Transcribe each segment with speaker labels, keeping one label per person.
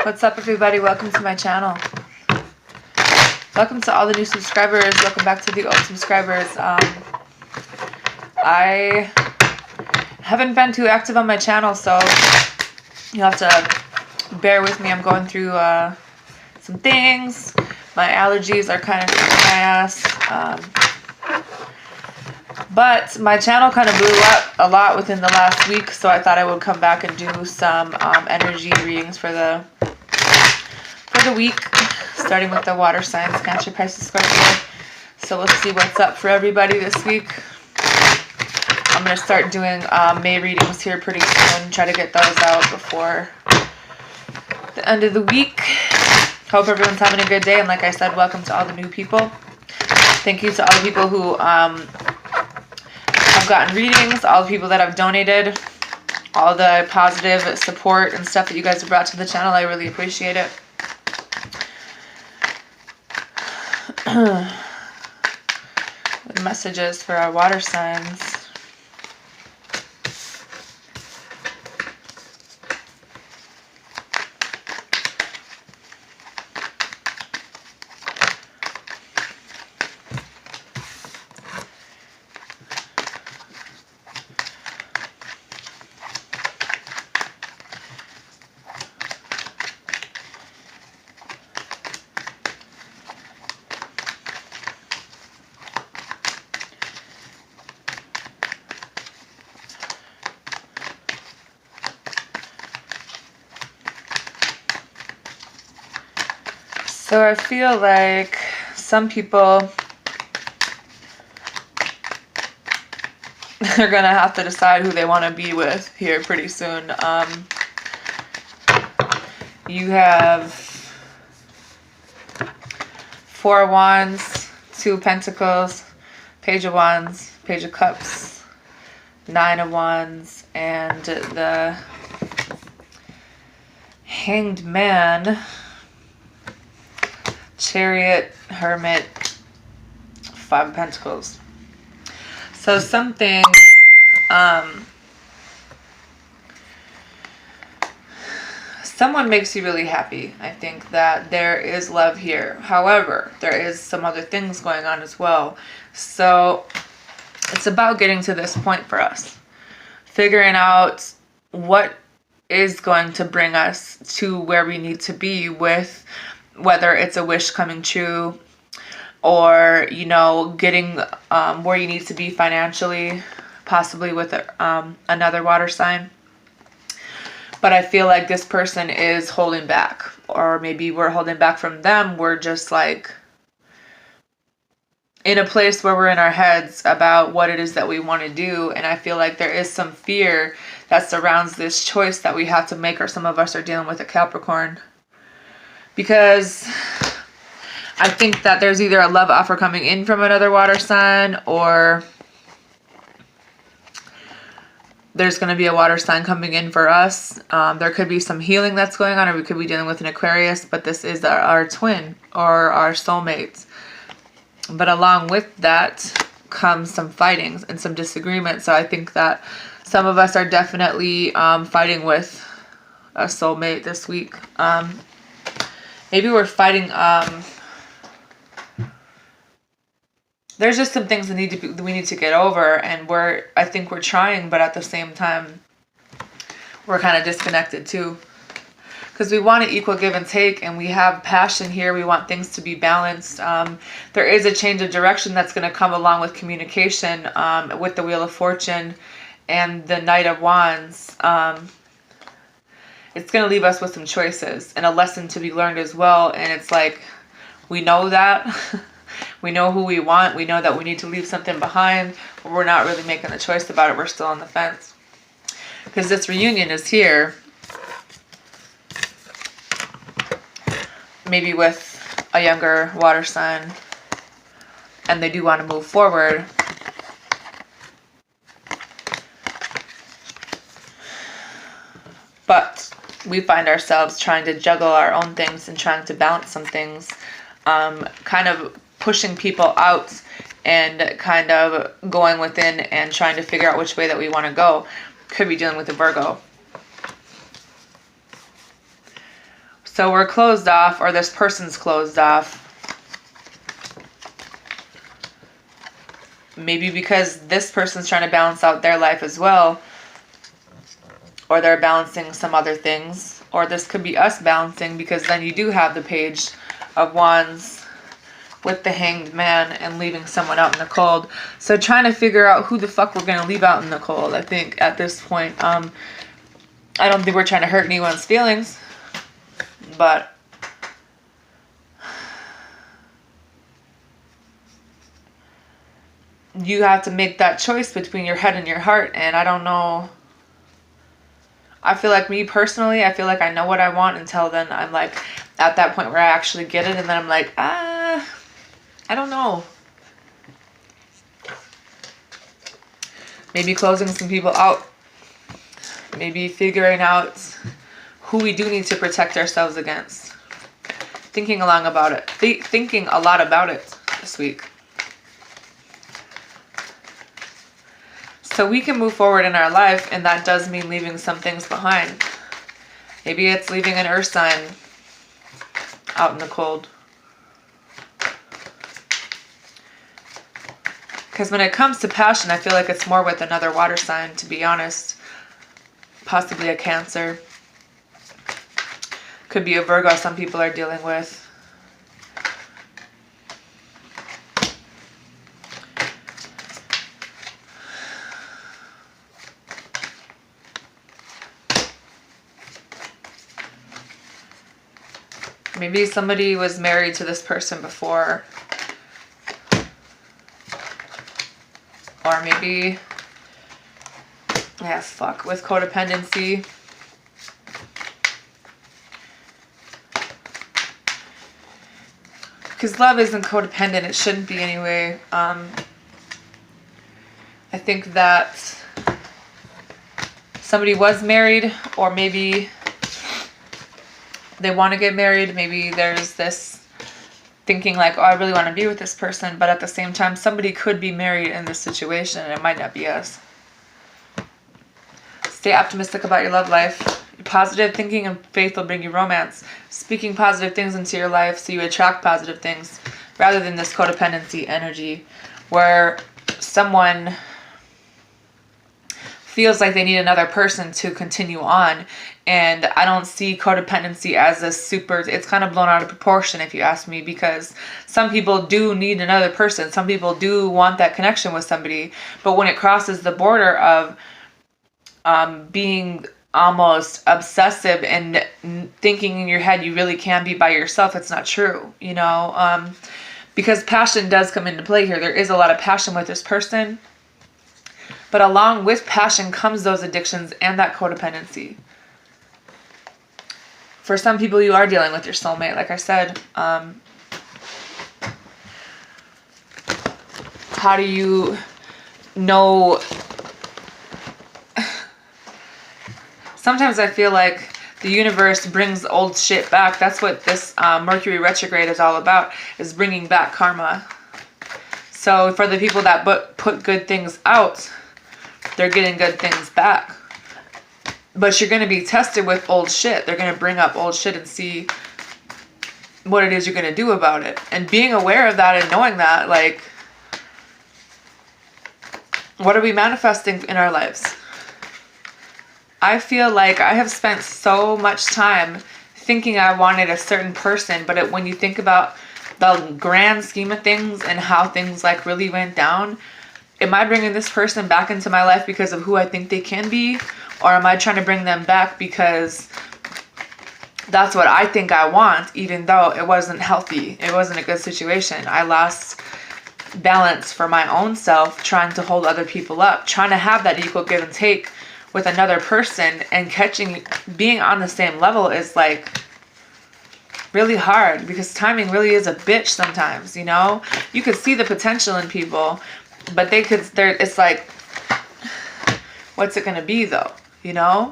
Speaker 1: What's up, everybody? Welcome to my channel. Welcome to all the new subscribers. Welcome back to the old subscribers. I haven't been too active on my channel, so you'll have to bear with me. I'm going through some things. My allergies are kind of kicking my ass. But my channel kind of blew up a lot within the last week, so I thought I would come back and do some energy readings for the week, starting with the water signs, Cancer, Pisces, Scorpio. So we'll see what's up for everybody this week. I'm going to start doing May readings here pretty soon, try to get those out before the end of the week. Hope everyone's having a good day, and like I said, welcome to all the new people. Thank you to all the people who have gotten readings, all the people that have donated, all the positive support and stuff that you guys have brought to the channel. I really appreciate it. The messages for our water signs. So I feel like some people are going to have to decide who they want to be with here pretty soon. You have Four of Wands, Two of Pentacles, Page of Wands, Page of Cups, Nine of Wands, and the Hanged Man, Chariot, Hermit, Five of Pentacles. So something, someone makes you really happy. I think that there is love here. However, there is some other things going on as well. So it's about getting to this point for us. Figuring out what is going to bring us to where we need to be, with whether it's a wish coming true or, you know, getting where you need to be financially, possibly with another water sign. But I feel like this person is holding back, or maybe we're holding back from them. We're just like in a place where we're in our heads about what it is that we want to do. And I feel like there is some fear that surrounds this choice that we have to make, or some of us are dealing with a Capricorn. Because I think that there's either a love offer coming in from another water sign, or there's going to be a water sign coming in for us. There could be some healing that's going on, or we could be dealing with an Aquarius, but this is our twin or our soulmates. But along with that comes some fightings and some disagreement. So I think that some of us are definitely fighting with a soulmate this week. Maybe we're fighting, there's just some things that we need to get over, and I think we're trying, but at the same time, we're kind of disconnected too. Because we want to equal give and take, and we have passion here. We want things to be balanced. There is a change of direction that's going to come along with communication, with the Wheel of Fortune and the Knight of Wands. It's going to leave us with some choices and a lesson to be learned as well. And it's like, we know that. We know who we want. We know that we need to leave something behind, but we're not really making the choice about it. We're still on the fence. Because this reunion is here. Maybe with a younger water sign. And they do want to move forward. But we find ourselves trying to juggle our own things and trying to balance some things, kind of pushing people out and kind of going within and trying to figure out which way that we want to go. Could be dealing with a Virgo. So we're closed off, or this person's closed off. Maybe because this person's trying to balance out their life as well. Or they're balancing some other things. Or this could be us balancing, because then you do have the Page of Wands with the Hanged Man and leaving someone out in the cold. So trying to figure out who the fuck we're going to leave out in the cold, I think, at this point. I don't think we're trying to hurt anyone's feelings. But you have to make that choice between your head and your heart. And I don't know. I feel like, me personally, I feel like I know what I want until then. I'm like at that point where I actually get it. And then I'm like, I don't know. Maybe closing some people out. Maybe figuring out who we do need to protect ourselves against. Thinking along about it. Thinking a lot about it this week. So we can move forward in our life, and that does mean leaving some things behind. Maybe it's leaving an earth sign out in the cold. Because when it comes to passion, I feel like it's more with another water sign, to be honest. Possibly a Cancer. Could be a Virgo some people are dealing with. Maybe somebody was married to this person before. Or maybe, fuck, with codependency. Because love isn't codependent. It shouldn't be anyway. I think that somebody was married, or maybe they want to get married. Maybe there's this thinking like, oh, I really want to be with this person. But at the same time, somebody could be married in this situation, and it might not be us. Stay optimistic about your love life. Positive thinking and faith will bring you romance. Speaking positive things into your life so you attract positive things, rather than this codependency energy where someone feels like they need another person to continue on. And I don't see codependency as a super, it's kind of blown out of proportion if you ask me, because some people do need another person. Some people do want that connection with somebody. But when it crosses the border of being almost obsessive and thinking in your head you really can be by yourself, it's not true, you know, because passion does come into play here. There is a lot of passion with this person, but along with passion comes those addictions and that codependency. For some people, you are dealing with your soulmate, like I said. How do you know? Sometimes I feel like the universe brings old shit back. That's what this Mercury retrograde is all about, is bringing back karma. So for the people that put good things out, they're getting good things back. But you're going to be tested with old shit. They're going to bring up old shit and see what it is you're going to do about it. And being aware of that and knowing that, like, what are we manifesting in our lives? I feel like I have spent so much time thinking I wanted a certain person, but when you think about the grand scheme of things and how things like really went down, am I bringing this person back into my life because of who I think they can be? Or am I trying to bring them back because that's what I think I want, even though it wasn't healthy? It wasn't a good situation. I lost balance for my own self, trying to hold other people up, trying to have that equal give and take with another person, and being on the same level is like really hard, because timing really is a bitch sometimes, you know? You could see the potential in people, but it's like, what's it gonna be though, you know?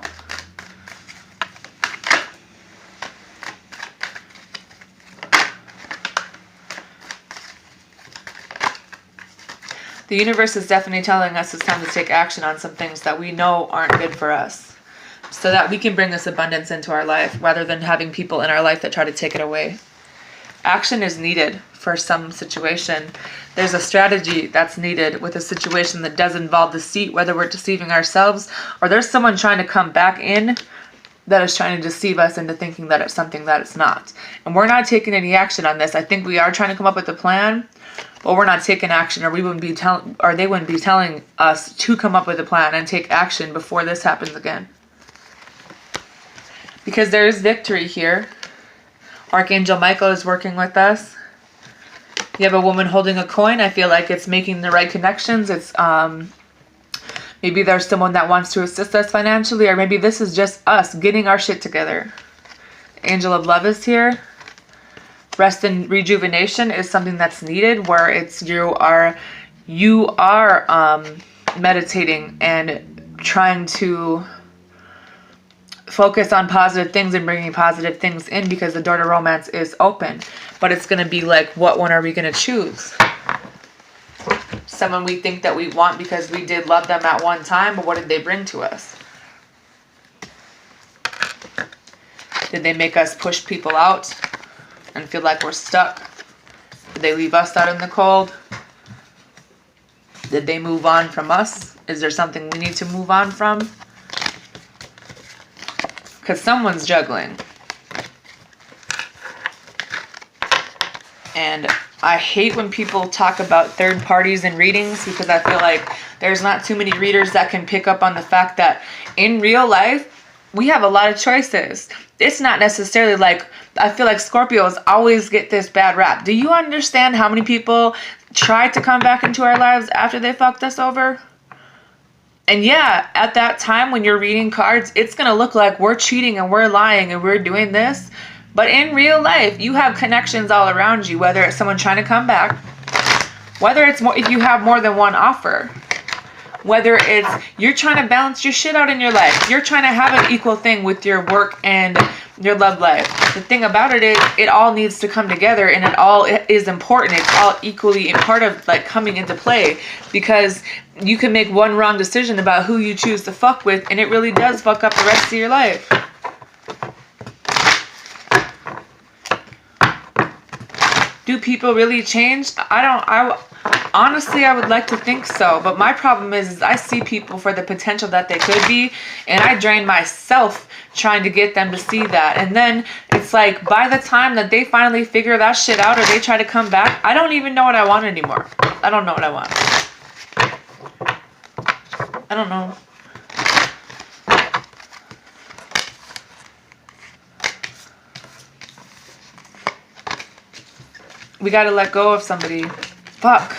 Speaker 1: The universe is definitely telling us it's time to take action on some things that we know aren't good for us. so that we can bring this abundance into our life rather than having people in our life that try to take it away. Action is needed for some situation. There's a strategy that's needed with a situation that does involve deceit, whether we're deceiving ourselves or there's someone trying to come back in that is trying to deceive us into thinking that it's something that it's not. And we're not taking any action on this. I think we are trying to come up with a plan, but we're not taking action, or they wouldn't be telling us to come up with a plan and take action before this happens again. Because there is victory here. Archangel Michael is working with us. You have a woman holding a coin. I feel like it's making the right connections. It's maybe there's someone that wants to assist us financially, or maybe this is just us getting our shit together. Angel of Love is here. Rest and rejuvenation is something that's needed, where it's you are meditating and trying to focus on positive things and bringing positive things in, because the door to romance is open. But it's going to be like, what one are we going to choose? Someone we think that we want because we did love them at one time, but what did they bring to us? Did they make us push people out and feel like we're stuck? Did they leave us out in the cold? Did they move on from us? Is there something we need to move on from? Because someone's juggling. And I hate when people talk about third parties in readings, because I feel like there's not too many readers that can pick up on the fact that in real life, we have a lot of choices. It's not necessarily like, I feel like Scorpios always get this bad rap. Do you understand how many people tried to come back into our lives after they fucked us over? And yeah, at that time when you're reading cards, it's going to look like we're cheating and we're lying and we're doing this. But in real life, you have connections all around you, whether it's someone trying to come back, whether it's more, if you have more than one offer, whether it's you're trying to balance your shit out in your life, you're trying to have an equal thing with your work and your love life. The thing about it is, it all needs to come together, and it all is important. It's all equally a part of like coming into play, because you can make one wrong decision about who you choose to fuck with, and it really does fuck up the rest of your life. Do people really change? Honestly, I would like to think so. But my problem is I see people for the potential that they could be, and I drain myself trying to get them to see that. And then it's like, by the time that they finally figure that shit out, or they try to come back, I don't even know what I want anymore. I don't know what I want. I don't know. We gotta let go of somebody. Fuck.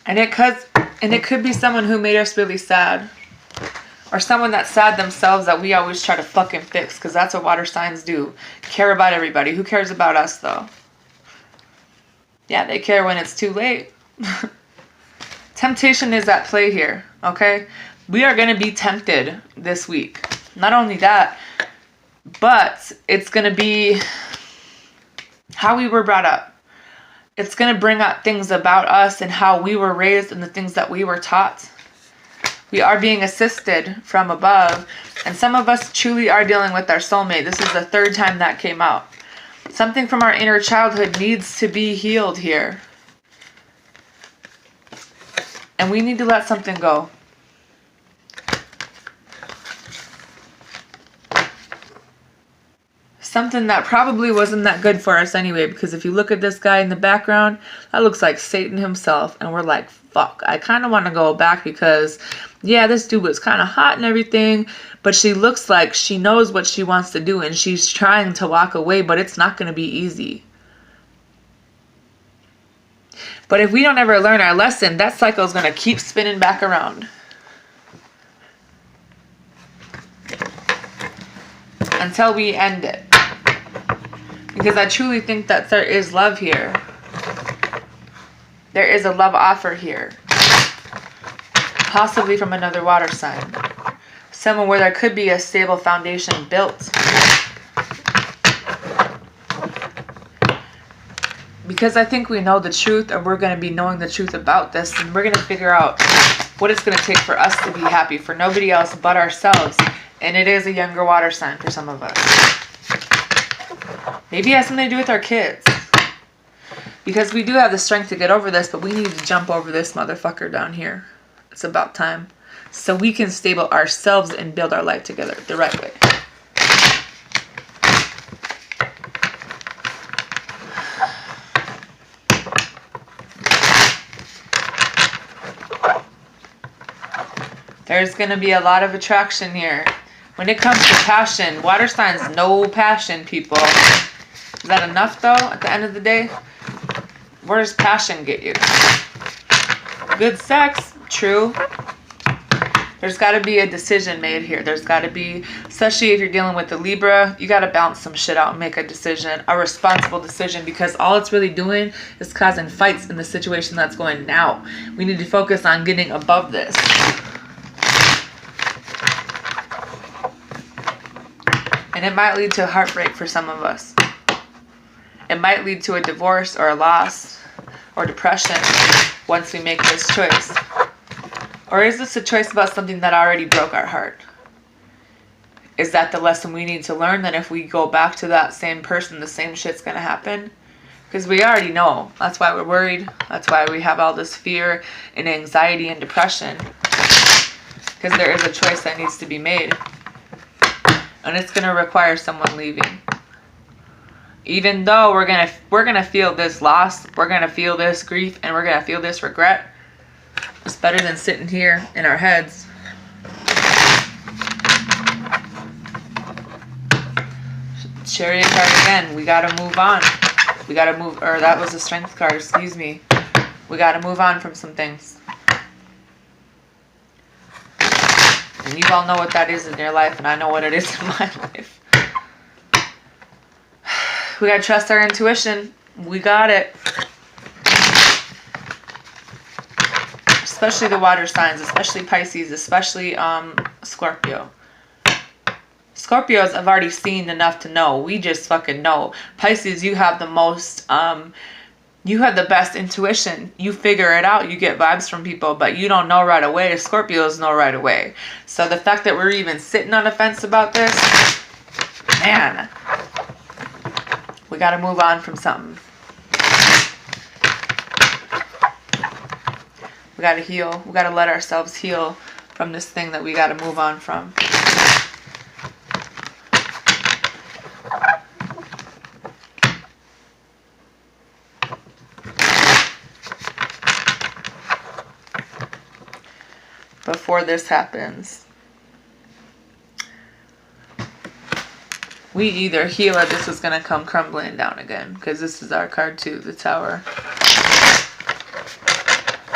Speaker 1: And it could be someone who made us really sad. Or someone that's sad themselves that we always try to fucking fix, because that's what water signs do. Care about everybody. Who cares about us, though? Yeah, they care when it's too late. Temptation is at play here, okay? We are going to be tempted this week. Not only that, but it's going to be how we were brought up. It's going to bring up things about us and how we were raised and the things that we were taught. We are being assisted from above, and some of us truly are dealing with our soulmate. This is the third time that came out. Something from our inner childhood needs to be healed here. And we need to let something go. Something that probably wasn't that good for us anyway, because if you look at this guy in the background, that looks like Satan himself, and we're like, fuck, I kind of want to go back, because yeah, this dude was kind of hot and everything, but she looks like she knows what she wants to do, and she's trying to walk away, but it's not going to be easy. But if we don't ever learn our lesson, that cycle is going to keep spinning back around. Until we end it. Because I truly think that there is love here. There is a love offer here. Possibly from another water sign. Someone where there could be a stable foundation built. Because I think we know the truth, or we're going to be knowing the truth about this, and we're going to figure out what it's going to take for us to be happy, for nobody else but ourselves. And it is a younger water sign for some of us. Maybe it has something to do with our kids. Because we do have the strength to get over this, but we need to jump over this motherfucker down here. It's about time. So we can stable ourselves and build our life together the right way. There's going to be a lot of attraction here. When it comes to passion, water signs, no passion, people. Is that enough, though, at the end of the day? Where does passion get you? Good sex, true. There's got to be a decision made here. There's got to be, especially if you're dealing with the Libra, you got to balance some shit out and make a decision, a responsible decision, because all it's really doing is causing fights in the situation that's going now. We need to focus on getting above this. And it might lead to a heartbreak for some of us. It might lead to a divorce or a loss or depression once we make this choice. Or is this a choice about something that already broke our heart? Is that the lesson we need to learn? That if we go back to that same person, the same shit's going to happen? Because we already know. That's why we're worried. That's why we have all this fear and anxiety and depression. Because there is a choice that needs to be made. And it's going to require someone leaving. Even though we're gonna feel this loss, we're going to feel this grief, and we're going to feel this regret, it's better than sitting here in our heads. Chariot card again. We got to move on. We got to move, or that was a Strength card, excuse me. We got to move on from some things. And you all know what that is in your life, and I know what it is in my life. We gotta trust our intuition. We got it. Especially the water signs, especially Pisces, especially Scorpio. Scorpios have already seen enough to know. We just fucking know. Pisces, you have the most, you have the best intuition. You figure it out. You get vibes from people, but you don't know right away. Scorpios know right away. So the fact that we're even sitting on the fence about this, man, we got to move on from something. We got to heal. We got to let ourselves heal from this thing that we got to move on from. Before this happens, we either heal or this is going to come crumbling down again. Because this is our card too, the Tower.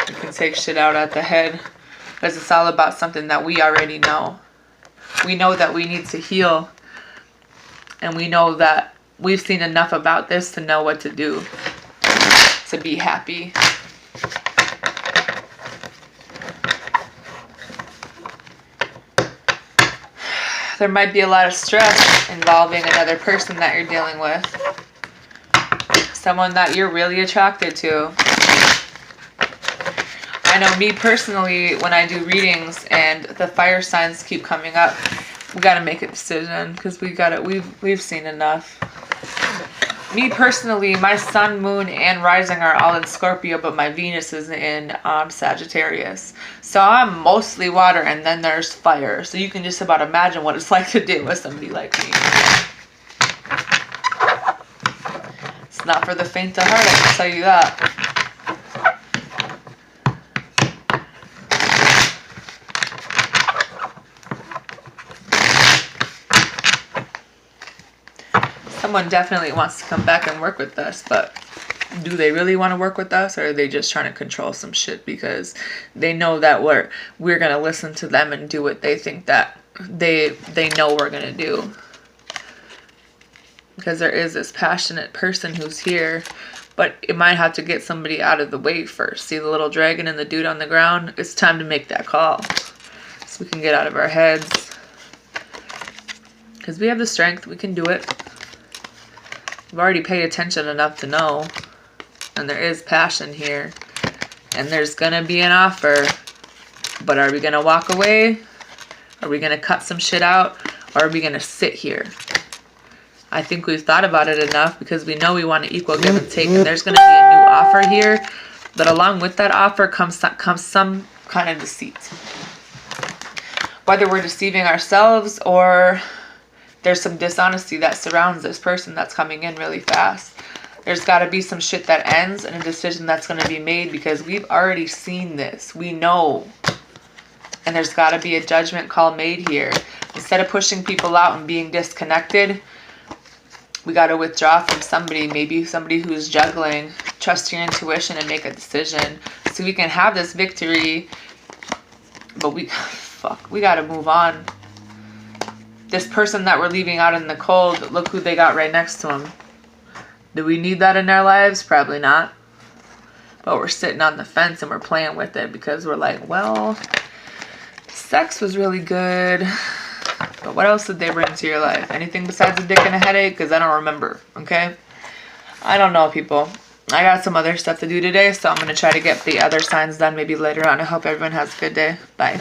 Speaker 1: You can take shit out at the head. Because it's all about something that we already know. We know that we need to heal. And we know that we've seen enough about this to know what to do. To be happy. There might be a lot of stress involving another person that you're dealing with. Someone that you're really attracted to. I know me personally, when I do readings and the fire signs keep coming up, we got to make a decision because we've seen enough. Me personally, my sun, moon, and rising are all in Scorpio, but my Venus is in Sagittarius. So I'm mostly water, and then there's fire. So you can just about imagine what it's like to deal with somebody like me. It's not for the faint of heart, I can tell you that. Someone definitely wants to come back and work with us, but do they really want to work with us, or are they just trying to control some shit because they know that we're going to listen to them and do what they think that they know we're going to do? Because there is this passionate person who's here, but it might have to get somebody out of the way first. See the little dragon and the dude on the ground? It's time to make that call so we can get out of our heads. Because we have the strength. We can do it. We've already paid attention enough to know. And there is passion here. And there's going to be an offer. But are we going to walk away? Are we going to cut some shit out? Or are we going to sit here? I think we've thought about it enough because we know we want to equal give and take. And there's going to be a new offer here. But along with that offer comes some kind of deceit. Whether we're deceiving ourselves or there's some dishonesty that surrounds this person that's coming in really fast. There's got to be some shit that ends and a decision that's going to be made because we've already seen this. We know. And there's got to be a judgment call made here. Instead of pushing people out and being disconnected, we got to withdraw from somebody, maybe somebody who's juggling. Trust your intuition and make a decision so we can have this victory. But we got to move on. This person that we're leaving out in the cold, look who they got right next to them. Do we need that in our lives? Probably not. But we're sitting on the fence and we're playing with it because we're like, well, sex was really good. But what else did they bring to your life? Anything besides a dick and a headache? Because I don't remember, okay? I don't know, people. I got some other stuff to do today, so I'm going to try to get the other signs done maybe later on. I hope everyone has a good day. Bye.